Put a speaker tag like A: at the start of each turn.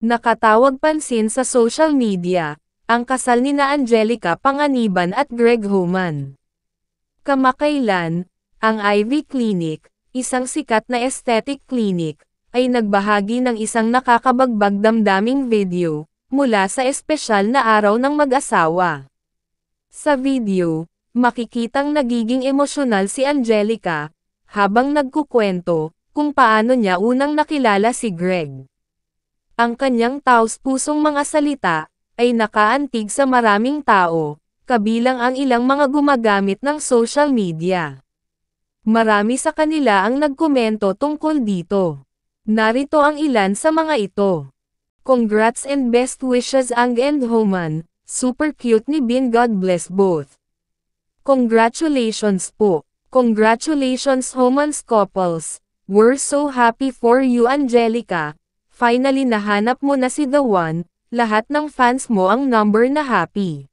A: Nakatawag pansin sa social media, ang kasal nina Angelica Panganiban at Greg Homan. Kamakailan, ang Ivy Clinic, isang sikat na aesthetic clinic, ay nagbahagi ng isang nakakabagbag damdaming video, mula sa espesyal na araw ng mag-asawa. Sa video, makikitang nagiging emosyonal si Angelica, habang nagkukwento, kung paano niya unang nakilala si Greg. Ang kanyang taos-pusong mga salita, ay nakaantig sa maraming tao, kabilang ang ilang mga gumagamit ng social media. Marami sa kanila ang nagkomento tungkol dito. Narito ang ilan sa mga ito. Congrats and best wishes Ang and Homan, super cute ni Bin, God bless both. Congratulations po. Congratulations Homan's couples, we're so happy for you Angelica. Finally nahanap mo na si The One, lahat ng fans mo ang number na happy.